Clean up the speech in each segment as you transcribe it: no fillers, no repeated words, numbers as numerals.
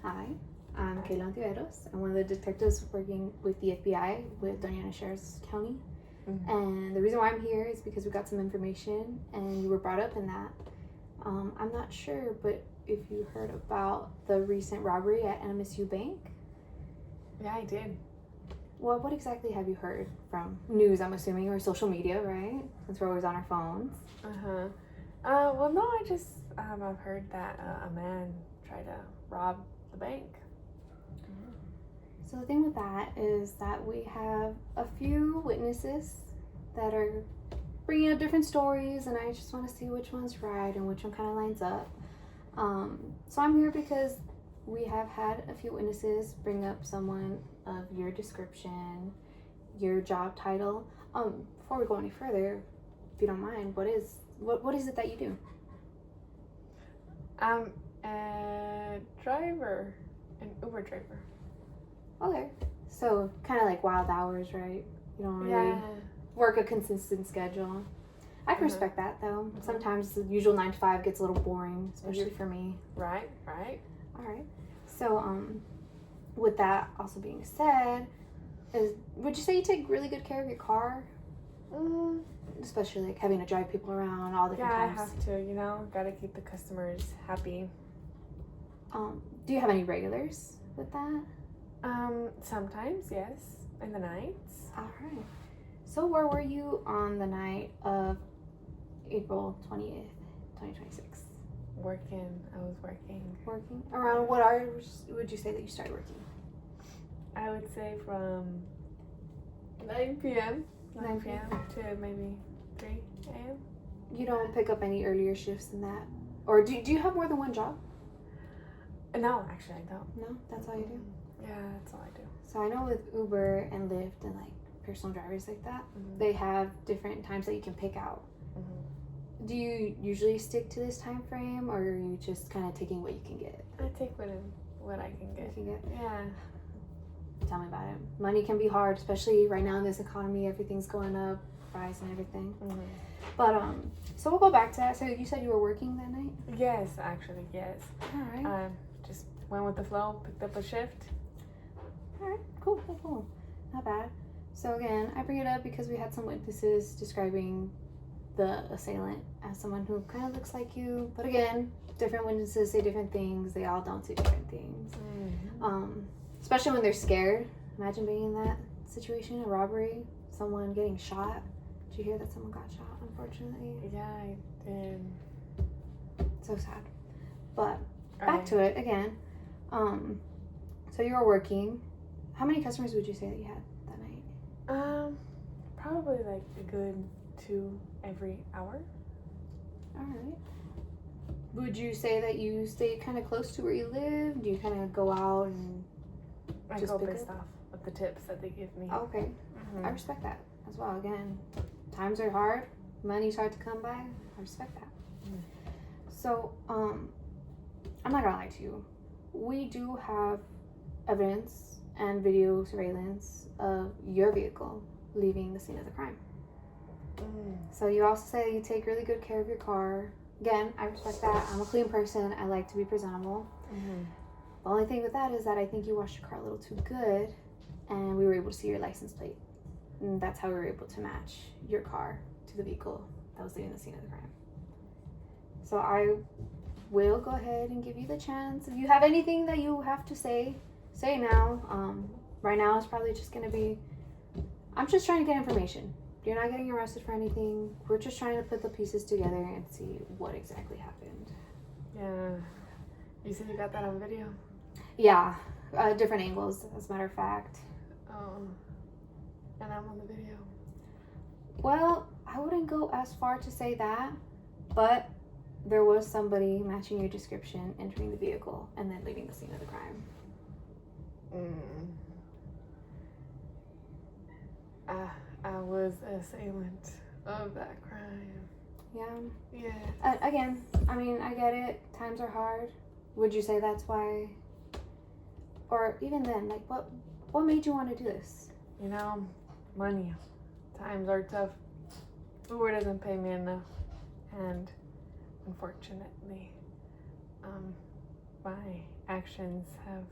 Hi, I'm Kayla Antiveros. I'm one of the detectives working with the FBI with Doña Ana Sheriff's County. Mm-hmm. And the reason why I'm here is because we got some information and you were brought up in that. I'm not sure, but if you heard about the recent robbery at NMSU Bank? Yeah, I did. Well, what exactly have you heard from news, I'm assuming, or social media, right? Since we're always on our phones. Well, no, I've heard that a man tried to rob the bank. So the thing with that is that we have a few witnesses that are bringing up different stories, and I just want to see which one's right and which one kind of lines up. So I'm here because we have had a few witnesses bring up someone of your description, your job title. Before we go any further, if you don't mind, what is it that you do? I'm a driver, an Uber driver. Okay, so kind of like wild hours, right? You don't really work a consistent schedule. I can respect that though. Sometimes the usual 9 to 5 gets a little boring, especially for me. Right. All right. So, with that also being said, would you say you take really good care of your car? Especially like having to drive people around all different times. Yeah, I have to. Gotta keep the customers happy. Do you have any regulars with that? Sometimes, yes, in the nights. All right. So where were you on the night of April 20th, 2026? Working. I was working. Working? Around what hours would you say that you started working? I would say from 9 p.m. 9 p.m. to maybe 3 a.m. You don't pick up any earlier shifts than that? Or do you have more than one job? No, actually I don't. No? That's all you do? Yeah, that's all I do. So I know with Uber and Lyft and like personal drivers like that, they have different times that you can pick out. Do you usually stick to this time frame, or are you just kind of taking what you can get? I take what I can get. Yeah. Tell me about it. Money can be hard, especially right now in this economy. Everything's going up, price and everything. But so we'll go back to that. So you said you were working that night? Yes, actually, yes. All right. Just went with the flow, picked up a shift. All right, cool. Not bad. So again, I bring it up because we had some witnesses describing the assailant as someone who kind of looks like you. But again, different witnesses say different things. They all don't say different things. Especially when they're scared. Imagine being in that situation, a robbery, someone getting shot. Did you hear that someone got shot, unfortunately? Yeah, I did. So sad. But back to it again. So you were working. How many customers would you say that you had that night? Probably like a good 2 every hour. All right. Would you say that you stay kind of close to where you live? Do you kind of go out and I go based off of the tips that they give me. Okay. I respect that as well. Again, times are hard. Money's hard to come by. I respect that. So, I'm not gonna lie to you. We do have evidence and video surveillance of your vehicle leaving the scene of the crime. So you also say you take really good care of your car. Again, I respect that. I'm a clean person. I like to be presentable. The only thing with that is that I think you washed your car a little too good, and we were able to see your license plate. And that's how we were able to match your car to the vehicle that was leaving the scene of the crime. So I will go ahead and give you the chance. If you have anything that you have to say now. Right now it's probably just gonna be, I'm just trying to get information. You're not getting arrested for anything. We're just trying to put the pieces together and see what exactly happened. Yeah. You said you got that on video? Yeah, different angles, as a matter of fact. And I'm on the video. Well, I wouldn't go as far to say that, but there was somebody matching your description entering the vehicle and then leaving the scene of the crime. I was an assailant of that crime. Yeah. Again, I mean, I get it. Times are hard. Would you say that's why? Or even then, like, what made you want to do this? Money. Times are tough. Uber doesn't pay me enough. And unfortunately, my actions have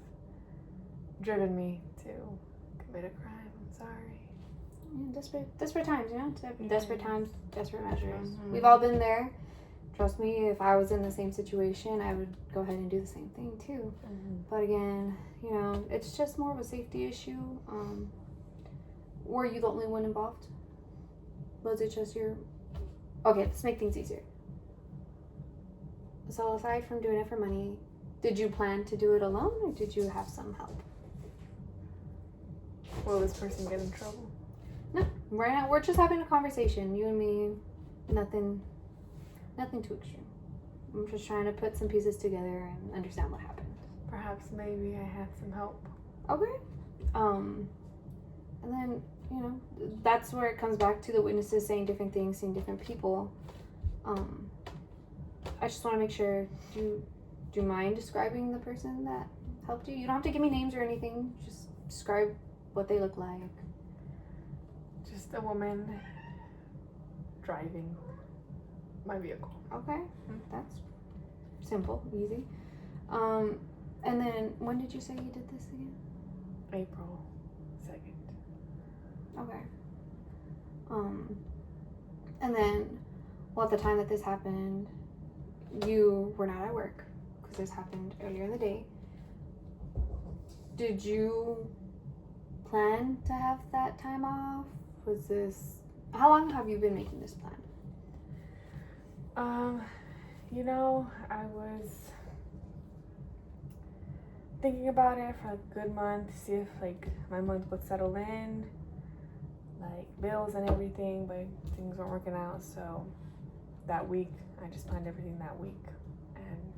driven me to commit a crime. I'm sorry. Yeah, desperate times, you know? Desperate times, desperate measures. Mhm. We've all been there. Trust me, if I was in the same situation, I would go ahead and do the same thing too. But again, you know, it's just more of a safety issue. Were you the only one involved? Was it just your... Okay, let's make things easier. So aside from doing it for money, did you plan to do it alone or did you have some help? Will this person get in trouble? No, right now we're just having a conversation, you and me. Nothing too extreme. I'm just trying to put some pieces together and understand what happened. Perhaps maybe I have some help. Okay. And then, you know, that's where it comes back to the witnesses saying different things, seeing different people. I just want to make sure, do you mind describing the person that helped you? You don't have to give me names or anything. Just describe what they look like. Just a woman driving my vehicle. Okay, that's simple, easy. And then when did you say you did this again? April 2nd. Okay. And then, well, at the time that this happened, you were not at work because this happened earlier in the day. Did you plan to have that time off? Was this... How long have you been making this plan? You know, I was thinking about it for a good month, see if like my month would settle in, like bills and everything, but things weren't working out. So that week, I just planned everything that week, and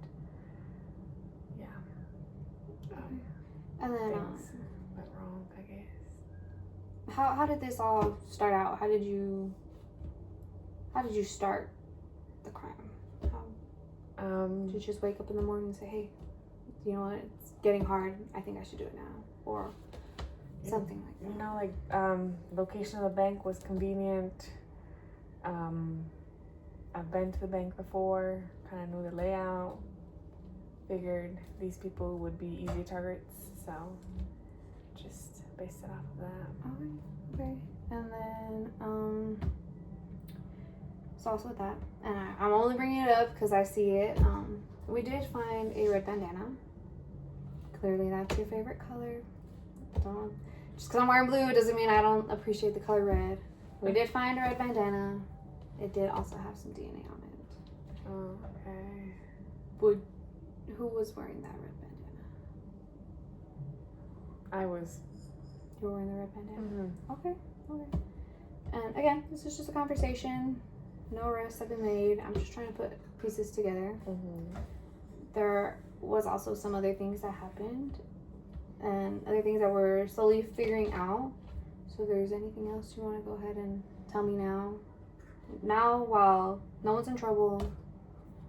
yeah, And then things went wrong, I guess. how did this all start out? How did you start the crime? Did you just wake up in the morning and say, hey, you know what, it's getting hard, I think I should do it now, or something like that? You know, like location of the bank was convenient. I've been to the bank before, kind of knew the layout, figured these people would be easy targets, so just based it off of that. Okay. And then so also with that, and I'm only bringing it up because I see it, we did find a red bandana. Clearly that's your favorite color. Just because I'm wearing blue doesn't mean I don't appreciate the color red. We did find a red bandana. It did also have some DNA on it. Oh, okay. Who was wearing that red bandana? I was. You were wearing the red bandana? Mm-hmm. Okay. And again, this is just a conversation. No arrests have been made. I'm just trying to put pieces together. Mm-hmm. There was also some other things that happened and other things that we're slowly figuring out. So if there's anything else you want to go ahead and tell me now. Now, while no one's in trouble,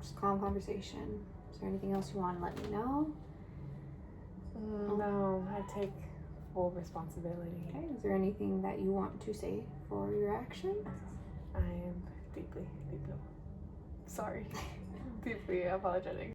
just calm conversation. Is there anything else you want to let me know? No, I take full responsibility. Okay. Is there anything that you want to say for your actions? I am deeply sorry. Deeply apologetic.